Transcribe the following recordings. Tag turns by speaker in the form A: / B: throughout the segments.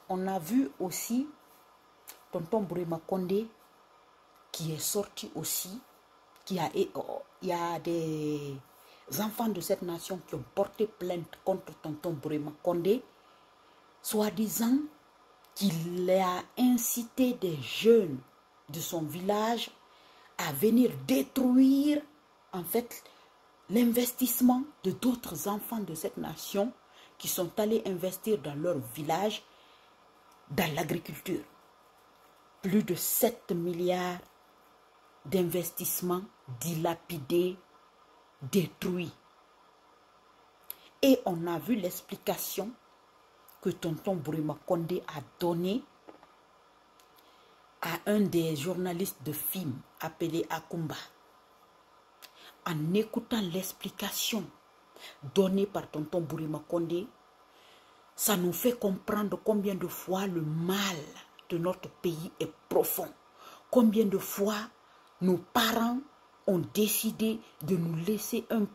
A: On a vu aussi tonton Bourema Condé qui est sorti aussi, il y a des enfants de cette nation qui ont porté plainte contre tonton Bourema Condé, soi-disant qu'il a incité des jeunes de son village à venir détruire en fait l'investissement de d'autres enfants de cette nation qui sont allés investir dans leur village dans l'agriculture. Plus de 7 milliards d'investissements dilapidés, détruits. Et on a vu l'explication que tonton Bourema Condé a donnée à un des journalistes de film appelé Akumba. En écoutant l'explication donnée par tonton Bourema Condé, ça nous fait comprendre combien de fois le mal de notre pays est profond. Combien de fois nos parents ont décidé de nous laisser un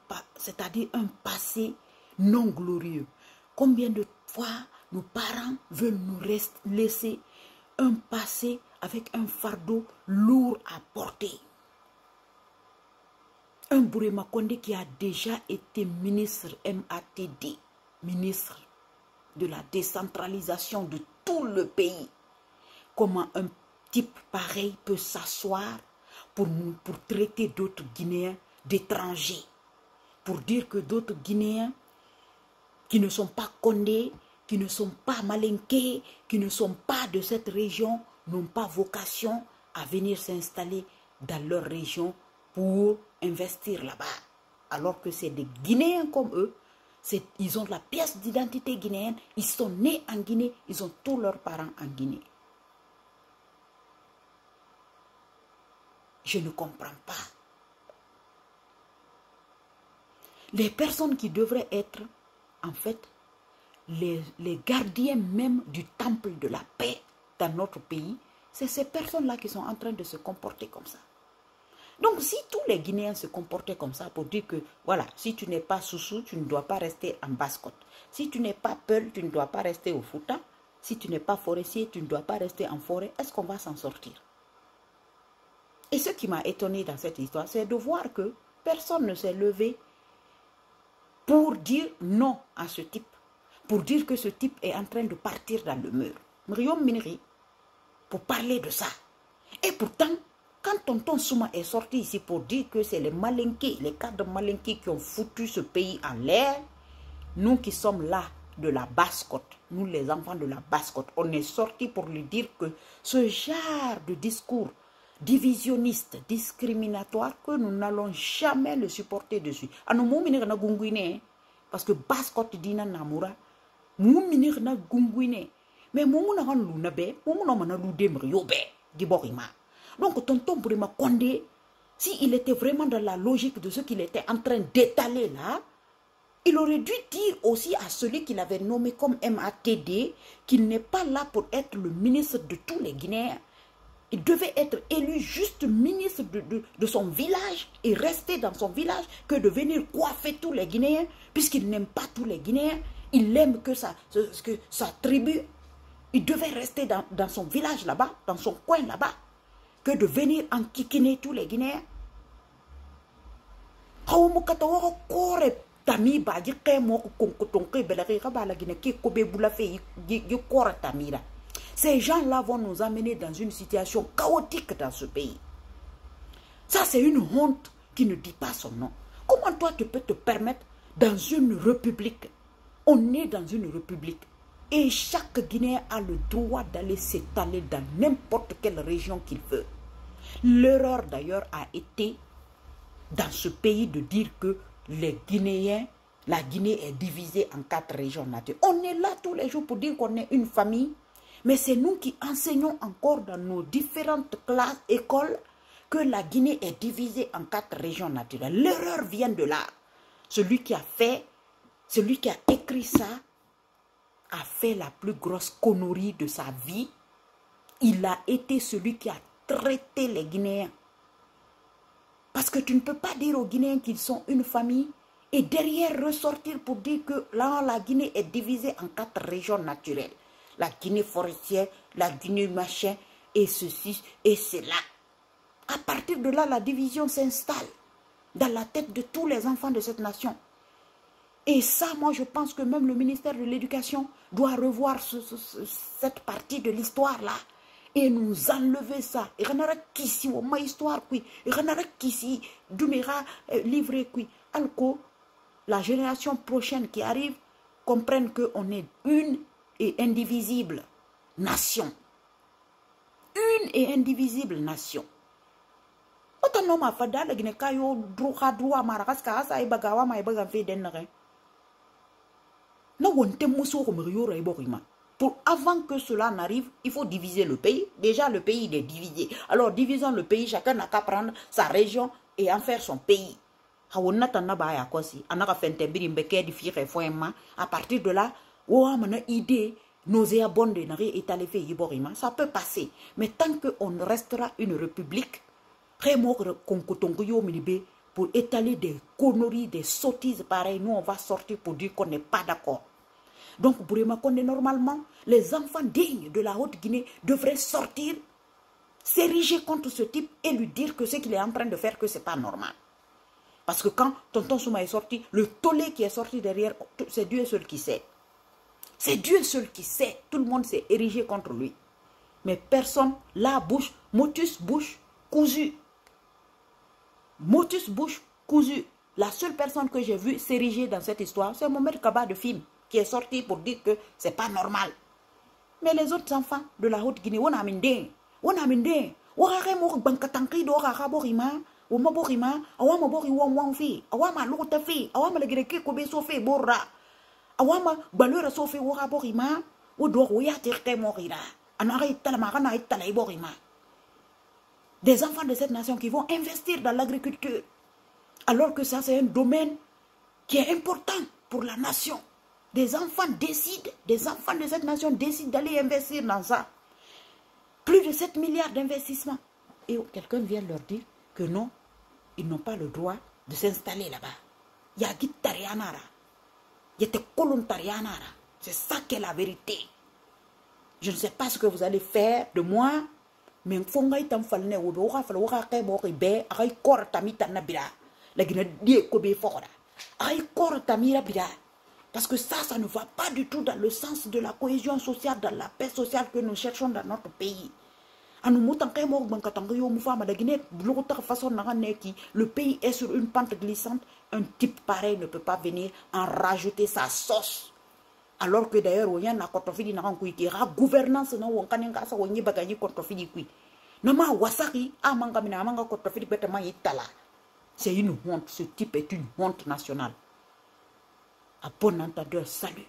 A: passé non glorieux. Combien de fois nos parents veulent nous laisser un passé avec un fardeau lourd à porter. Un Bourema Condé qui a déjà été ministre MATD, ministre de la décentralisation de tout le pays. Comment un type pareil peut s'asseoir pour traiter d'autres Guinéens d'étrangers, pour dire que d'autres Guinéens qui ne sont pas Condé, qui ne sont pas Malinké, qui ne sont pas de cette région, n'ont pas vocation à venir s'installer dans leur région pour investir là-bas. Alors que c'est des Guinéens comme eux, ils ont la pièce d'identité guinéenne, ils sont nés en Guinée, ils ont tous leurs parents en Guinée. Je ne comprends pas. Les personnes qui devraient être, en fait, les gardiens même du temple de la paix dans notre pays, c'est ces personnes-là qui sont en train de se comporter comme ça. Donc, si tous les Guinéens se comportaient comme ça pour dire que, voilà, si tu n'es pas Soussou, tu ne dois pas rester en Basse-Côte. Si tu n'es pas Peul, tu ne dois pas rester au Fouta. Si tu n'es pas forestier, tu ne dois pas rester en forêt. Est-ce qu'on va s'en sortir? Et ce qui m'a étonné dans cette histoire, c'est de voir que personne ne s'est levé pour dire non à ce type. Pour dire que ce type est en train de partir dans le mur. Mriom Minri, pour parler de ça. Et pourtant, quand tonton Souma est sorti ici pour dire que c'est les Malinké, les cadres Malinké qui ont foutu ce pays en l'air, nous qui sommes là de la Basse-Côte, nous les enfants de la Basse-Côte, on est sorti pour lui dire que ce genre de discours divisionniste, discriminatoire, que nous n'allons jamais le supporter dessus. Parce que Basse-Côte dit Namura, Mouminir na gunguine. Mais Moumuna han luna be, Moumuna mana lude mrio be, Giborima. Donc, tonton Bourema Condé, s'il était vraiment dans la logique de ce qu'il était en train d'étaler là, il aurait dû dire aussi à celui qu'il avait nommé comme MATD qu'il n'est pas là pour être le ministre de tous les Guinéens. Il devait être élu juste ministre de son village et rester dans son village que de venir coiffer tous les Guinéens, puisqu'il n'aime pas tous les Guinéens. Il aime que sa tribu. Il devait rester dans son village là-bas, dans son coin là-bas, que de venir enquiquiner tous les Guinéens. Ces gens-là vont nous amener dans une situation chaotique dans ce pays. Ça, c'est une honte qui ne dit pas son nom. Comment toi, tu peux te permettre dans une république? On est dans une république. Et chaque Guinéen a le droit d'aller s'étaler dans n'importe quelle région qu'il veut. L'erreur d'ailleurs a été dans ce pays de dire que les Guinéens, la Guinée est divisée en 4 régions naturelles. On est là tous les jours pour dire qu'on est une famille, mais c'est nous qui enseignons encore dans nos différentes classes, écoles, que la Guinée est divisée en 4 régions naturelles. L'erreur vient de là. Celui qui a écrit ça a fait la plus grosse connerie de sa vie. Il a été celui qui a traité les Guinéens. Parce que tu ne peux pas dire aux Guinéens qu'ils sont une famille Et derrière ressortir pour dire que là, la Guinée est divisée en 4 régions naturelles. La Guinée forestière, la Guinée machin, et ceci, et cela. À partir de là, la division s'installe dans la tête de tous les enfants de cette nation. Et ça, moi, je pense que même le ministère de l'Éducation doit revoir cette partie de l'histoire-là et nous enlever ça. Et on a qu'ici, ma histoire, et on a qu'ici, Doumera, livré, alco, la génération prochaine qui arrive comprenne qu'on est une et indivisible nation. Une et indivisible nation. Autant ma fada la Guinée kayo droit marakas sa ibagawa ma ibaga fe denre. Na wonte muso ko mriyo iborima. Pour avant que cela n'arrive, il faut diviser le pays. Déjà le pays est divisé. Alors divisons le pays, chacun n'a qu'à prendre sa région et en faire son pays. À partir de là, idée nauséabonde ça peut passer. Mais tant qu'on restera une république, pour étaler des conneries, des sottises pareilles, nous on va sortir pour dire qu'on n'est pas d'accord. Donc pour normalement, les enfants dignes de la Haute-Guinée devraient sortir, s'ériger contre ce type et lui dire que ce qu'il est en train de faire, que ce n'est pas normal. Parce que quand Tonton Souma est sorti, le tollé qui est sorti derrière, c'est Dieu seul qui sait. C'est Dieu seul qui sait. Tout le monde s'est érigé contre lui. Mais personne, la bouche, motus bouche cousu. Motus bouche cousu. La seule personne que j'ai vue s'ériger dans cette histoire, c'est Mohamed Kaba de film, qui est sorti pour dire que c'est pas normal. Mais les autres enfants de la Haute-Guinée, on a mindé. On a mindé. On a Uma borima, awama bori wang fi, awama luta fi, awama legreke ko be sofe borra, awama balura sofe wora borima, ou do ya tirte morira, anara talamara itala borima. Des enfants de cette nation qui vont investir dans l'agriculture, alors que ça c'est un domaine qui est important pour la nation. Des enfants décident, des enfants de cette nation décident d'aller investir dans ça. Plus de 7 milliards d'investissements. Et quelqu'un vient leur dire que non, ils n'ont pas le droit de s'installer là-bas. Il y a Guitarianara. Il y a Colontarianara. C'est ça qui est la vérité. Je ne sais pas ce que vous allez faire de moi, mais il faut que vous parce que ça ne va pas du tout dans le sens de la cohésion sociale, dans la paix sociale que nous cherchons dans notre pays. Le pays est sur une pente glissante. Un type pareil ne peut pas venir en rajouter sa sauce. Alors que d'ailleurs, il y a une gouvernance. C'est une honte. Ce type est une honte nationale. À bon entendeur, salut.